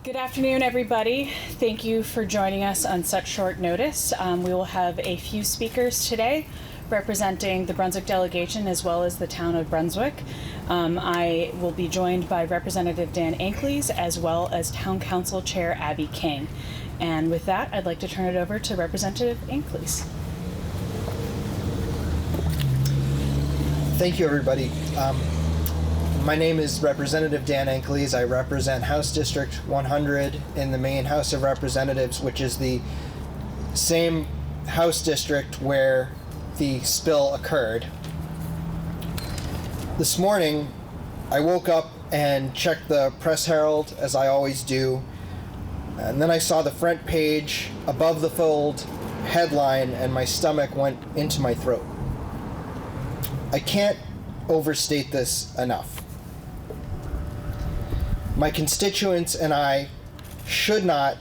Good afternoon, everybody. Thank you for joining us on such short notice. We will have a few speakers today representing the Brunswick delegation as well as the town of Brunswick. I will be joined by Representative Dan Ankleys as well as Town Council Chair Abby King. And with that, I'd like to turn it over to Representative Ankleys. Thank you, everybody. My name is Representative Dan Ankleys. I represent House District 100 in the Maine House of Representatives, which is the same House district where the spill occurred. This morning, I woke up and checked the Press Herald, as I always do, and then I saw the front page above the fold headline, and my stomach went into my throat. I can't overstate this enough. My constituents and I should not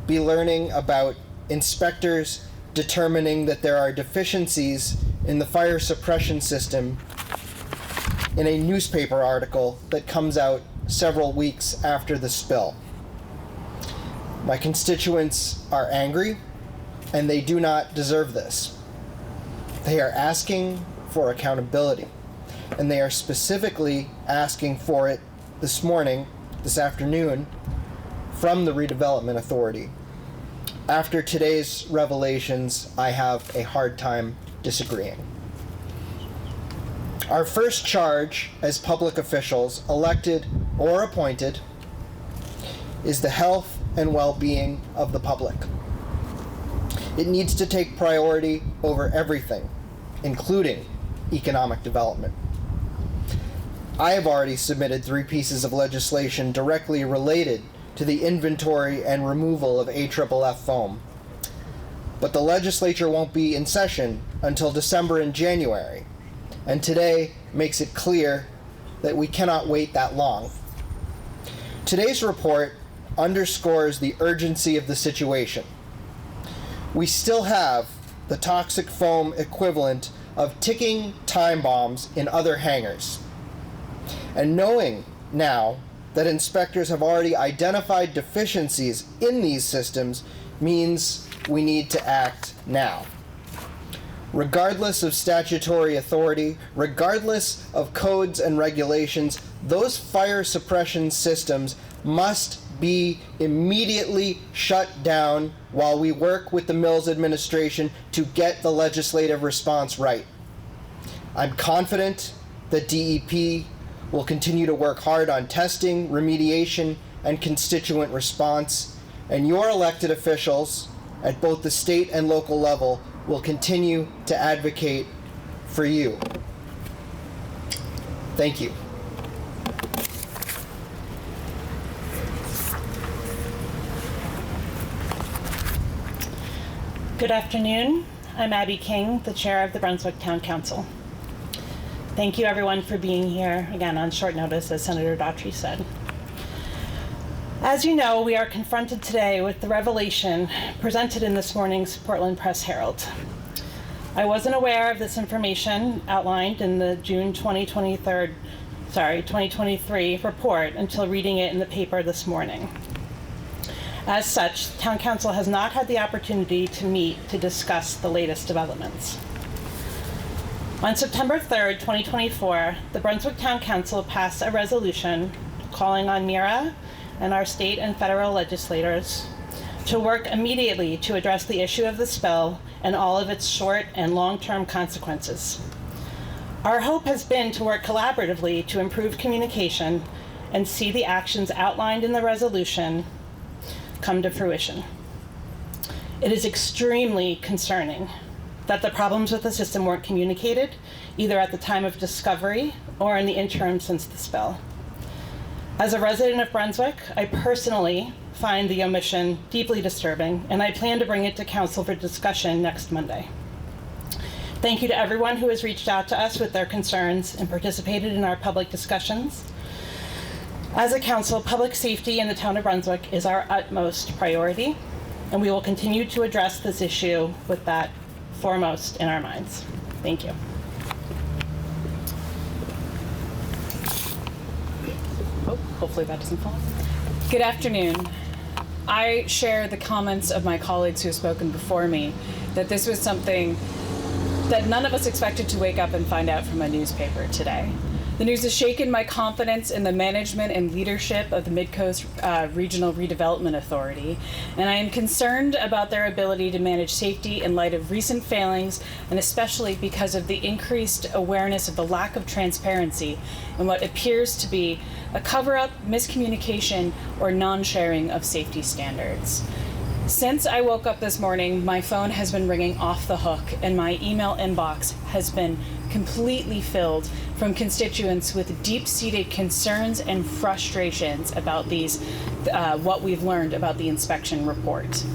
be learning about inspectors determining that there are deficiencies in the fire suppression system in a newspaper article that comes out several weeks after the spill. My constituents are angry, and they do not deserve this. They are asking for accountability, and they are specifically asking for it this afternoon, from the Redevelopment Authority. After today's revelations, I have a hard time disagreeing. Our first charge as public officials, elected or appointed, is the health and well-being of the public. It needs to take priority over everything, including economic development. I have already submitted 3 pieces of legislation directly related to the inventory and removal of AFFF foam. But the legislature won't be in session until December and January, and today makes it clear that we cannot wait that long. Today's report underscores the urgency of the situation. We still have the toxic foam equivalent of ticking time bombs in other hangars. And knowing now that inspectors have already identified deficiencies in these systems means we need to act now. Regardless of statutory authority, regardless of codes and regulations, those fire suppression systems must be immediately shut down while we work with the Mills administration to get the legislative response right. I'm confident that DEP will continue to work hard on testing, remediation, and constituent response, and your elected officials at both the state and local level will continue to advocate for you. Thank you. Good afternoon. I'm Abby King, the chair of the Brunswick Town Council. Thank you, everyone, for being here, again, on short notice, as Senator Daughtry said. As you know, we are confronted today with the revelation presented in this morning's Portland Press Herald. I wasn't aware of this information outlined in the June 2023 report until reading it in the paper this morning. As such, Town Council has not had the opportunity to meet to discuss the latest developments. On September 3rd, 2024, the Brunswick Town Council passed a resolution calling on MIRA and our state and federal legislators to work immediately to address the issue of the spill and all of its short and long-term consequences. Our hope has been to work collaboratively to improve communication and see the actions outlined in the resolution come to fruition. It is extremely concerning that the problems with the system weren't communicated, either at the time of discovery or in the interim since the spill. As a resident of Brunswick, I personally find the omission deeply disturbing, and I plan to bring it to Council for discussion next Monday. Thank you to everyone who has reached out to us with their concerns and participated in our public discussions. As a council, public safety in the town of Brunswick is our utmost priority, and we will continue to address this issue with that foremost in our minds. Thank you. Hopefully that doesn't fall. Good afternoon. I share the comments of my colleagues who have spoken before me that this was something that none of us expected to wake up and find out from a newspaper today. The news has shaken my confidence in the management and leadership of the Midcoast Regional Redevelopment Authority, and I am concerned about their ability to manage safety in light of recent failings, and especially because of the increased awareness of the lack of transparency and what appears to be a cover-up, miscommunication, or non-sharing of safety standards. Since I woke up this morning, my phone has been ringing off the hook, and my email inbox has been completely filled from constituents with deep-seated concerns and frustrations about what we've learned about the inspection report.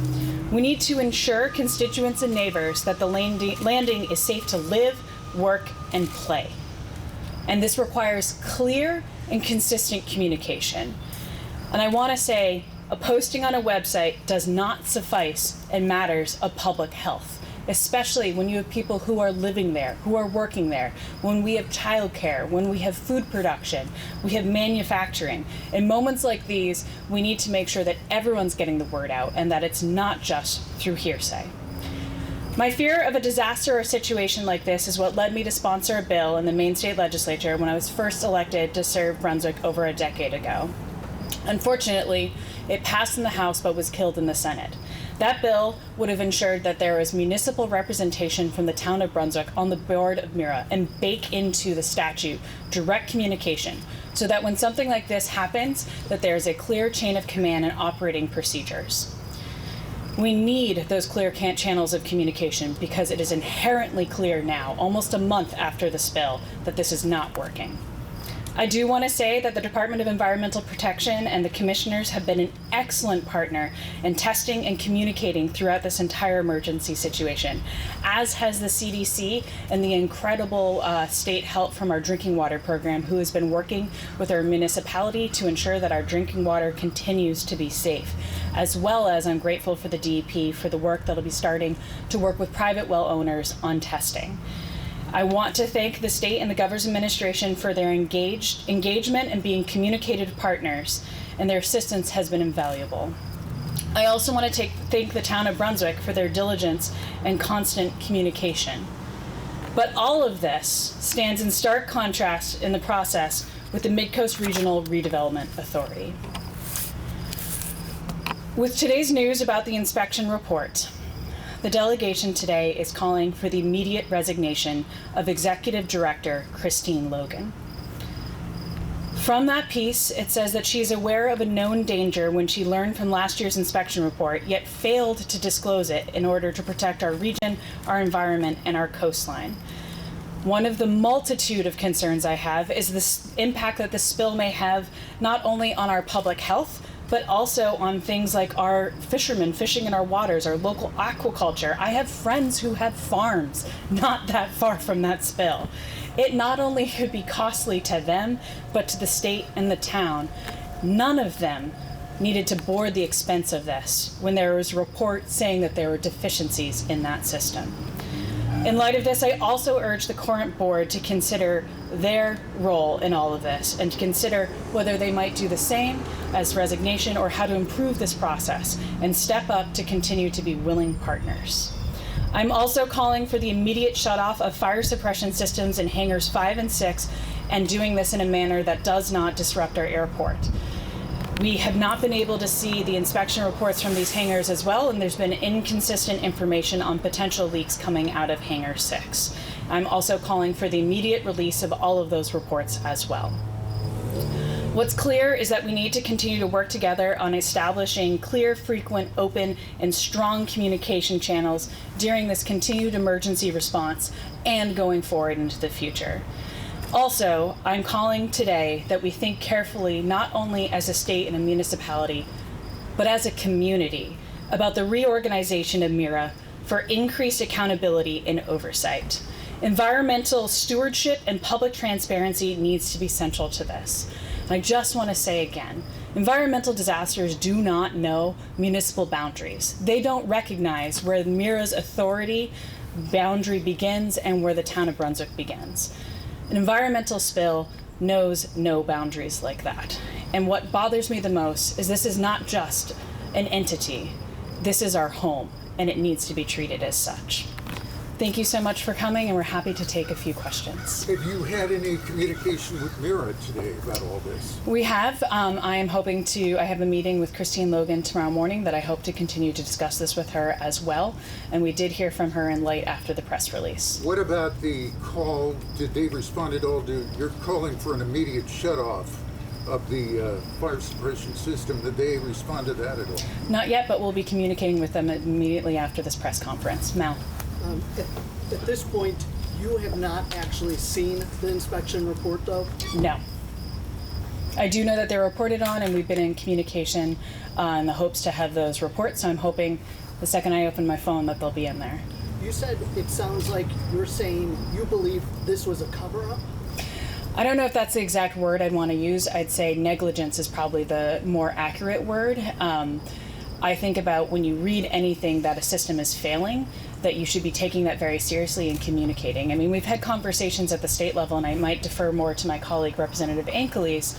We need to ensure constituents and neighbors that the landing is safe to live, work, and play. And this requires clear and consistent communication. And I want to say, a posting on a website does not suffice in matters of public health, especially when you have people who are living there, who are working there, when we have childcare, when we have food production, we have manufacturing. In moments like these, we need to make sure that everyone's getting the word out and that it's not just through hearsay. My fear of a disaster or situation like this is what led me to sponsor a bill in the Maine State Legislature when I was first elected to serve Brunswick over a decade ago. Unfortunately, it passed in the House but was killed in the Senate. That bill would have ensured that there is municipal representation from the town of Brunswick on the board of MIRA and bake into the statute direct communication so that when something like this happens, that there is a clear chain of command and operating procedures. We need those clear channels of communication because it is inherently clear now, almost a month after the spill, that this is not working. I do want to say that the Department of Environmental Protection and the commissioners have been an excellent partner in testing and communicating throughout this entire emergency situation, as has the CDC and the incredible state help from our drinking water program, who has been working with our municipality to ensure that our drinking water continues to be safe, as well as I'm grateful for the DEP for the work that'll be starting to work with private well owners on testing. I want to thank the state and the governor's administration for their engagement and being communicative partners, and their assistance has been invaluable. I also want to thank the town of Brunswick for their diligence and constant communication. But all of this stands in stark contrast in the process with the Midcoast Regional Redevelopment Authority. With today's news about the inspection report, the delegation today is calling for the immediate resignation of Executive Director Christine Logan. From that piece, it says that she is aware of a known danger when she learned from last year's inspection report, yet failed to disclose it in order to protect our region, our environment, and our coastline. One of the multitude of concerns I have is the impact that the spill may have not only on our public health, but also on things like our fishermen fishing in our waters, our local aquaculture. I have friends who have farms not that far from that spill. It not only could be costly to them, but to the state and the town. None of them needed to board the expense of this when there was a report saying that there were deficiencies in that system. In light of this, I also urge the current board to consider their role in all of this and to consider whether they might do the same as resignation or how to improve this process and step up to continue to be willing partners. I'm also calling for the immediate shutoff of fire suppression systems in hangars 5 and 6 and doing this in a manner that does not disrupt our airport. We have not been able to see the inspection reports from these hangars as well, and there's been inconsistent information on potential leaks coming out of Hangar 6. I'm also calling for the immediate release of all of those reports as well. What's clear is that we need to continue to work together on establishing clear, frequent, open, and strong communication channels during this continued emergency response and going forward into the future. Also, I'm calling today that we think carefully, not only as a state and a municipality, but as a community, about the reorganization of MIRA for increased accountability and oversight. Environmental stewardship and public transparency needs to be central to this. And I just want to say again, environmental disasters do not know municipal boundaries. They don't recognize where MIRA's authority boundary begins and where the town of Brunswick begins. An environmental spill knows no boundaries like that. And what bothers me the most is this is not just an entity. This is our home, and it needs to be treated as such. Thank you so much for coming, and we're happy to take a few questions. Have you had any communication with Mira today about all this? We have. I have a meeting with Christine Logan tomorrow morning that I hope to continue to discuss this with her as well. And we did hear from her in light after the press release. What about the call? Did they respond at all to, you're calling for an immediate shut-off of the fire suppression system? Did they respond to that at all? Not yet, but we'll be communicating with them immediately after this press conference. Mal. At this point, you have not actually seen the inspection report, though? No. I do know that they're reported on, and we've been in communication in the hopes to have those reports. So I'm hoping the second I open my phone that they'll be in there. You said it sounds like you're saying you believe this was a cover-up? I don't know if that's the exact word I'd want to use. I'd say negligence is probably the more accurate word. I think about when you read anything that a system is failing, that you should be taking that very seriously and communicating. I mean, we've had conversations at the state level, and I might defer more to my colleague, Representative Ankeles,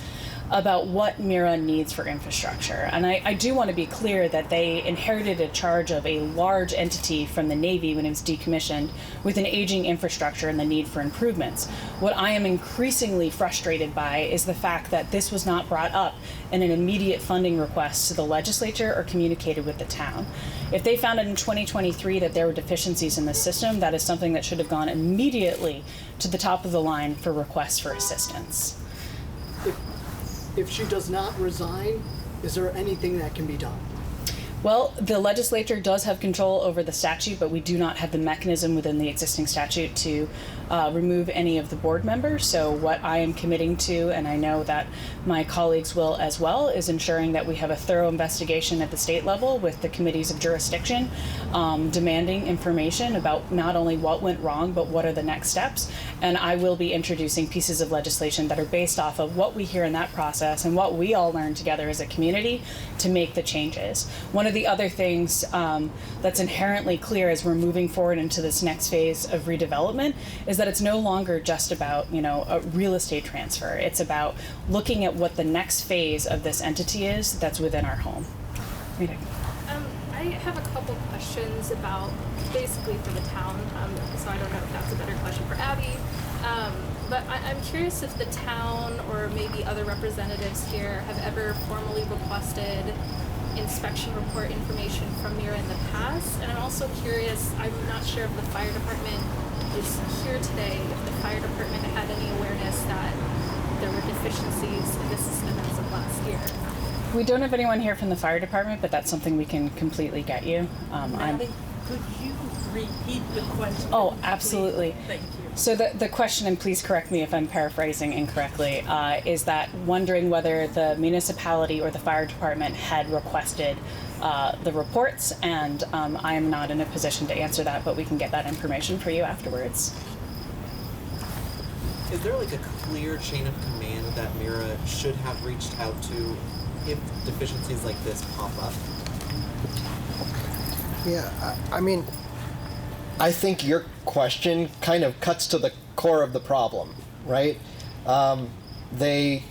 about what Mira needs for infrastructure. And I do want to be clear that they inherited a charge of a large entity from the Navy when it was decommissioned with an aging infrastructure and the need for improvements. What I am increasingly frustrated by is the fact that this was not brought up in an immediate funding request to the legislature or communicated with the town. If they found out in 2023 that there were deficiencies in the system, that is something that should have gone immediately to the top of the line for requests for assistance. If she does not resign, is there anything that can be done? Well, the legislature does have control over the statute, but we do not have the mechanism within the existing statute to remove any of the board members. So what I am committing to, and I know that my colleagues will as well, is ensuring that we have a thorough investigation at the state level with the committees of jurisdiction, demanding information about not only what went wrong, but what are the next steps. And I will be introducing pieces of legislation that are based off of what we hear in that process and what we all learn together as a community to make the changes. One of the other things that's inherently clear as we're moving forward into this next phase of redevelopment is that it's no longer just about, a real estate transfer. It's about looking at what the next phase of this entity is that's within our home. Rita. I have a couple questions about basically for the town, so I don't know if that's a better question for Abby. But I'm curious if the town or maybe other representatives here have ever formally requested inspection report information from Mira in the past. And I'm also curious, I'm not sure if the fire department is here today, if the fire department had any awareness that there were deficiencies in the system as of last year. We don't have anyone here from the fire department, but that's something we can completely get you. Maddie, could you repeat the question? Oh, absolutely. Please? Thank you. So the question, and please correct me if I'm paraphrasing incorrectly, is that wondering whether the municipality or the fire department had requested the reports, and I am not in a position to answer that, but we can get that information for you afterwards. Is there like a clear chain of command that Mira should have reached out to if deficiencies like this pop up? Yeah, I mean, I think your question kind of cuts to the core of the problem, right? The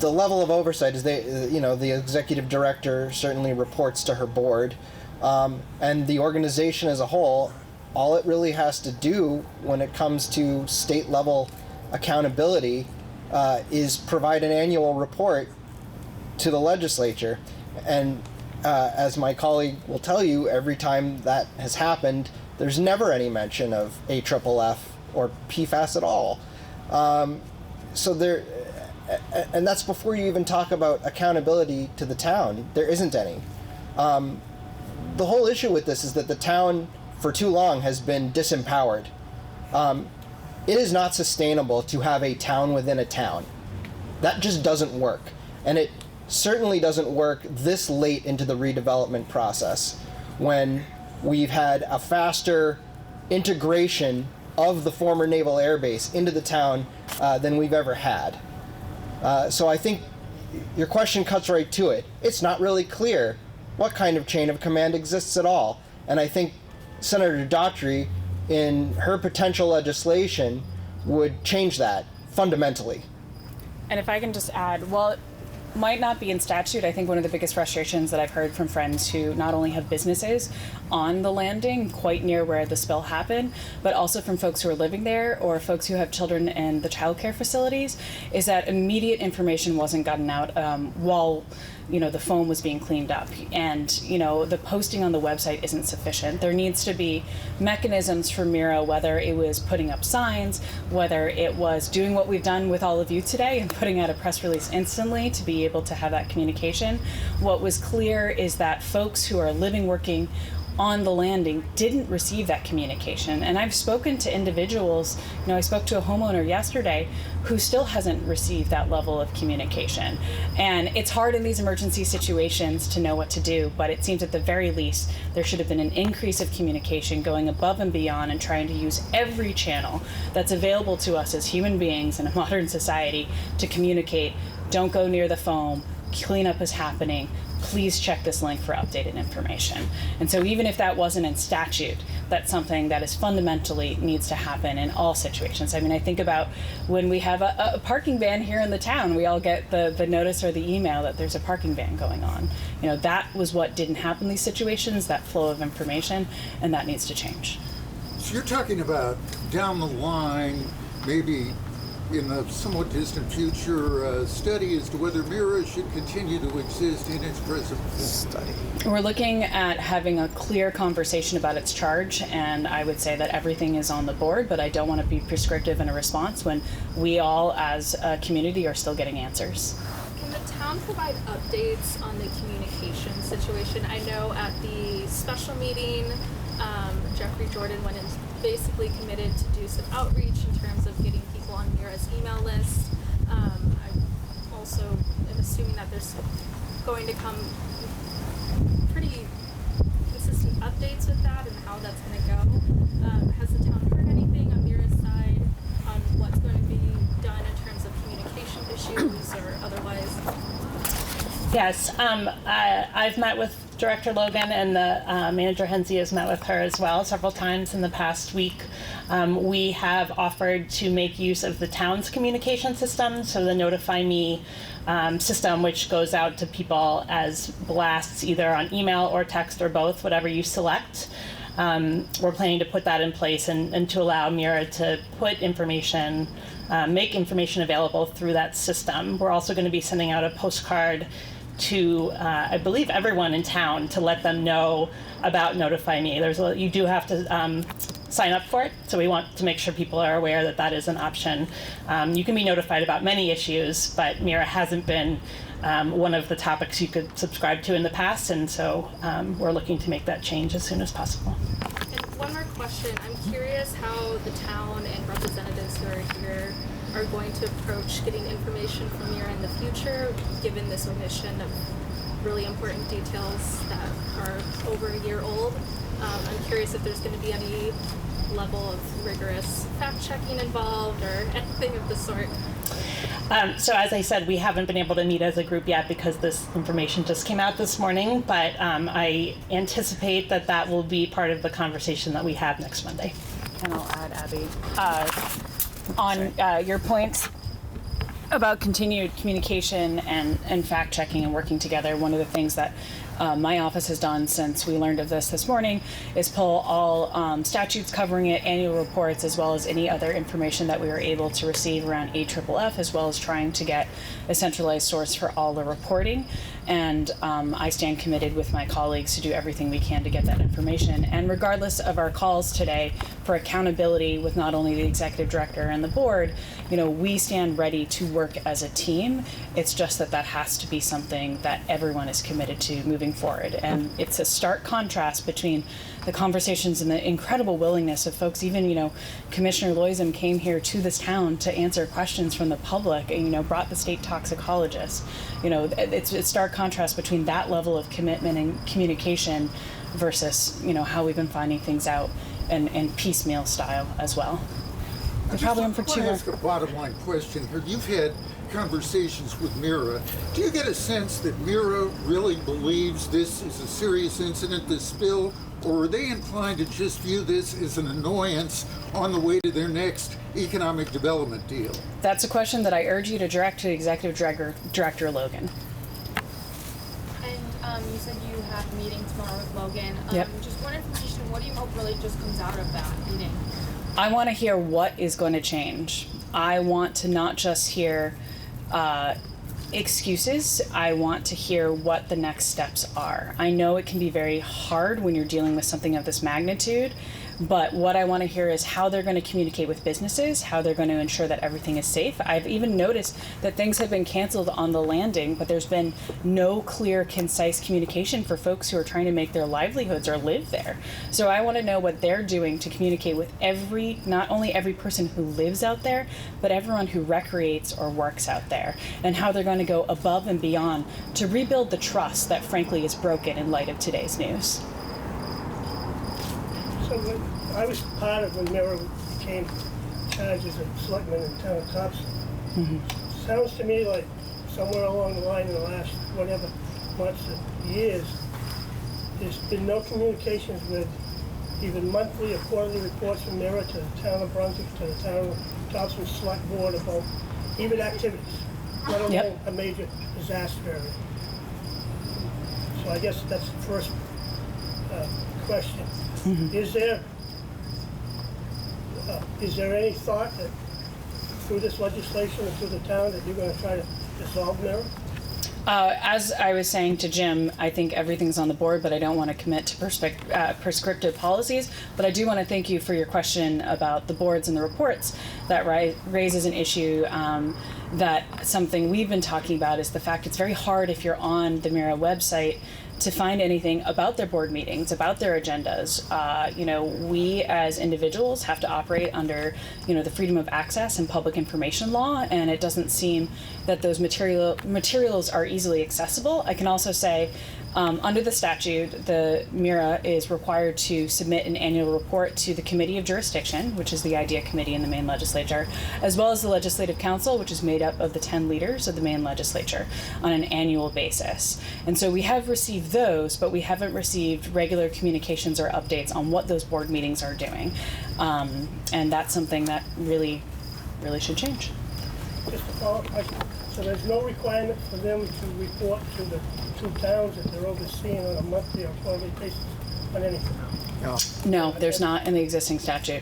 level of oversight is the executive director certainly reports to her board, and the organization as a whole, all it really has to do when it comes to state level accountability is provide an annual report to the legislature. And as my colleague will tell you, every time that has happened, there's never any mention of AFFF or PFAS at all. So there, and that's before you even talk about accountability to the town. There isn't any. The whole issue with this is that the town, for too long, has been disempowered. It is not sustainable to have a town within a town. That just doesn't work. And it certainly doesn't work this late into the redevelopment process when we've had a faster integration of the former Naval Air Base into the town than we've ever had. So I think your question cuts right to it. It's not really clear what kind of chain of command exists at all. And I think Senator Daughtry, in her potential legislation, would change that fundamentally. And if I can just add, well, might not be in statute. I think one of the biggest frustrations that I've heard from friends who not only have businesses on the landing quite near where the spill happened, but also from folks who are living there or folks who have children in the childcare facilities, is that immediate information wasn't gotten out while the foam was being cleaned up, and the posting on the website isn't sufficient. There needs to be mechanisms for Mira, whether it was putting up signs, whether it was doing what we've done with all of you today and putting out a press release instantly to be able to have that communication. What was clear is that folks who are living, working on the landing didn't receive that communication. And I've spoken to individuals, I spoke to a homeowner yesterday who still hasn't received that level of communication. And it's hard in these emergency situations to know what to do, but it seems at the very least there should have been an increase of communication, going above and beyond and trying to use every channel that's available to us as human beings in a modern society to communicate. Don't go near the foam, cleanup is happening, please check this link for updated information. And so even if that wasn't in statute, that's something that is fundamentally needs to happen in all situations. I mean, I think about when we have a parking ban here in the town, we all get the notice or the email that there's a parking ban going on. That was what didn't happen in these situations, that flow of information, and that needs to change. So you're talking about down the line, maybe in a somewhat distant future, study as to whether Mira should continue to exist in its present form. We're looking at having a clear conversation about its charge, and I would say that everything is on the board, but I don't want to be prescriptive in a response when we all as a community are still getting answers. Can the town provide updates on the communication situation? I know at the special meeting, Jeffrey Jordan went and basically committed to do some outreach in terms of getting people on Mira's email list. I also am assuming that there's going to come pretty consistent updates with that and how that's going to go. Has the town heard anything on Mira's side on what's going to be done in terms of communication issues or otherwise? Yes, I've met with Director Logan, and the manager Henze has met with her as well several times in the past week. We have offered to make use of the town's communication system, so the Notify Me system, which goes out to people as blasts either on email or text or both, whatever you select. We're planning to put that in place and to allow Mira to put information, make information available through that system. We're also going to be sending out a postcard to, I believe, everyone in town to let them know about Notify Me. You do have to sign up for it, so we want to make sure people are aware that that is an option. You can be notified about many issues, but Mira hasn't been one of the topics you could subscribe to in the past, and so we're looking to make that change as soon as possible. And one more question. I'm curious how the town and representatives who are here are going to approach getting information from Mira in the future, given this omission of really important details that are over a year old. I'm curious if there's going to be any level of rigorous fact-checking involved or anything of the sort. So as I said, we haven't been able to meet as a group yet because this information just came out this morning, but I anticipate that will be part of the conversation that we have next Monday. And I'll add, Abby, on your points about continued communication and fact-checking and working together. One of the things that my office has done since we learned of this morning is pull all statutes covering it, annual reports, as well as any other information that we were able to receive around AFFF, as well as trying to get a centralized source for all the reporting. And I stand committed with my colleagues to do everything we can to get that information. And regardless of our calls today for accountability with not only the executive director and the board, we stand ready to work as a team. It's just that has to be something that everyone is committed to moving forward. And it's a stark contrast between the conversations and the incredible willingness of folks. Even, Commissioner Loism came here to this town to answer questions from the public and, brought the state toxicologist. It's a stark contrast between that level of commitment and communication versus, how we've been finding things out and piecemeal style as well. I want to ask a bottom line question here. You've had conversations with Mira. Do you get a sense that Mira really believes this is a serious incident, this spill, or are they inclined to just view this as an annoyance on the way to their next economic development deal? That's a question that I urge you to direct to Executive Director Logan. And you said you have a meeting tomorrow with Logan. Yep. Just one information, what do you hope really just comes out of that meeting? I want to hear what is going to change. I want to not just hear excuses. I want to hear what the next steps are. I know it can be very hard when you're dealing with something of this magnitude, but what I want to hear is how they're going to communicate with businesses, how they're going to ensure that everything is safe. I've even noticed that things have been canceled on the landing, but there's been no clear, concise communication for folks who are trying to make their livelihoods or live there. So I want to know what they're doing to communicate with not only every person who lives out there, but everyone who recreates or works out there, and how they're going to go above and beyond to rebuild the trust that frankly is broken in light of today's news. So I was part of when Mira became charged as a selectman in town of Thompson. Mm-hmm. Sounds to me like somewhere along the line in the last whatever months or years, there's been no communications with even monthly or quarterly reports from Mira to the town of Brunswick, to the town of Thompson Select Board about even activities, let alone Yep. a major disaster area. So I guess that's the first question. Mm-hmm. Is there any thought that through this legislation and through the town that you're going to try to dissolve Mira? As I was saying to Jim, I think everything's on the board, but I don't want to commit to prescriptive policies. But I do want to thank you for your question about the boards and the reports. That raises an issue that something we've been talking about is the fact it's very hard if you're on the Mira website to find anything about their board meetings, about their agendas. We as individuals have to operate under, the freedom of access and public information law, and it doesn't seem that those materials are easily accessible. I can also say, under the statute, the Mira is required to submit an annual report to the Committee of Jurisdiction, which is the IDEA committee in the Maine legislature, as well as the Legislative Council, which is made up of the 10 leaders of the Maine legislature on an annual basis. And so we have received those, but we haven't received regular communications or updates on what those board meetings are doing. And that's something that really, really should change. Just a follow-up question. So there's no requirement for them to report to the two towns that they're overseeing on a monthly or quarterly basis on anything? No, there's not in the existing statute.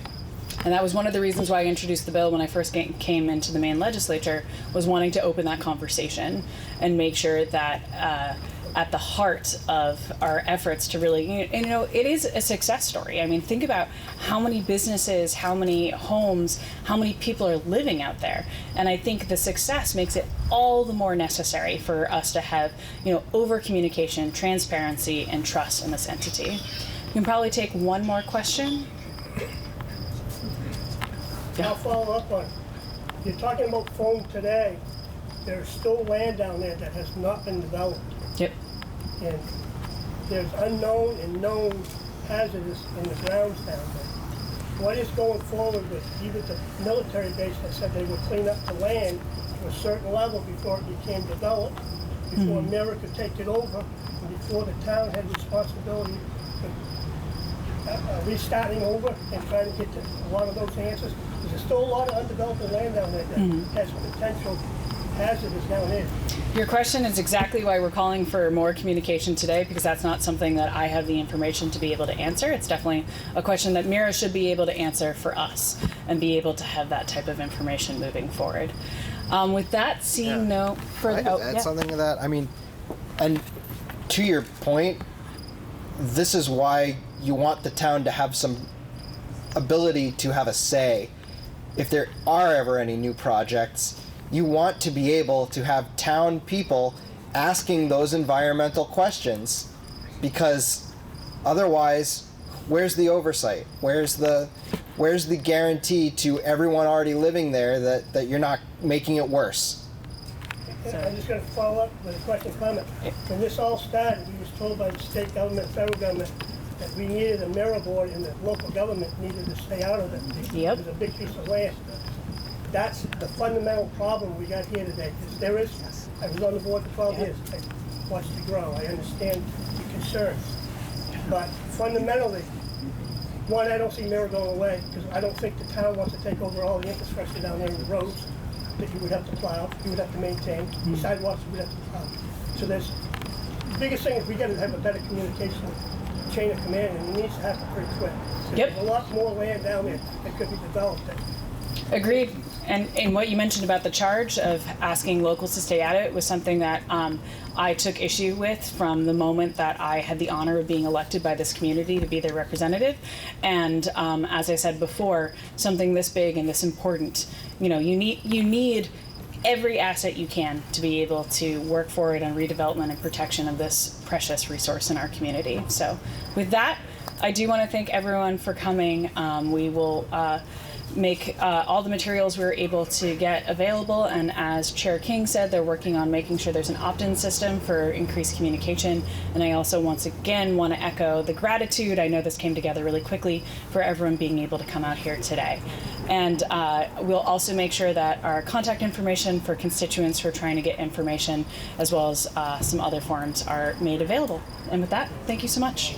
And that was one of the reasons why I introduced the bill when I first came into the Maine legislature, was wanting to open that conversation and make sure that at the heart of our efforts to really, it is a success story. I mean, think about how many businesses, how many homes, how many people are living out there. And I think the success makes it all the more necessary for us to have, over communication, transparency, and trust in this entity. You can probably take one more question. I'll follow up on, you're talking about Foam today. There's still land down there that has not been developed. Yep. And there's unknown and known hazards in the grounds down there. What is going forward with even the military base that said they would clean up the land to a certain level before it became developed, before Mira could take it over, and before the town had responsibility for restarting over and trying to get to a lot of those answers? There's still a lot of undeveloped land down there that has potential hazards down there. Your question is exactly why we're calling for more communication today, because that's not something that I have the information to be able to answer. It's definitely a question that Mira should be able to answer for us and be able to have that type of information moving forward. With that, seeing no further... Can I add something to that? I mean, and to your point, this is why you want the town to have some ability to have a say. If there are ever any new projects, you want to be able to have town people asking those environmental questions, because otherwise, where's the oversight? Where's the guarantee to everyone already living there that you're not making it worse? I'm just going to follow up with a question comment. When this all started, we was told by the state government, federal government, that we needed a Mira board and the local government needed to stay out of it. Yep. It was a big piece of land. That's the fundamental problem we got here today. Because I was on the board for 12 years. I watched it grow. I understand the concerns. But fundamentally, One, I don't see Mira going away, because I don't think the town wants to take over all the infrastructure down there in the roads that you would have to plow, you would have to maintain, the sidewalks you would have to plow. So the biggest thing is we gotta have a better communication chain of command, and it needs to happen pretty quick. Yep. There's a lot more land down there that could be developed. Agreed. And what you mentioned about the charge of asking locals to stay at it was something that I took issue with from the moment that I had the honor of being elected by this community to be their representative. And as I said before, something this big and this important, you need every asset you can to be able to work forward on redevelopment and protection of this precious resource in our community. So with that, I do want to thank everyone for coming. We will make all the materials we were able to get available, and as Chair King said, they're working on making sure there's an opt-in system for increased communication. And I also once again want to echo the gratitude, I know this came together really quickly, for everyone being able to come out here today. And we'll also make sure that our contact information for constituents who are trying to get information, as well as some other forums, are made available. And with that, thank you so much.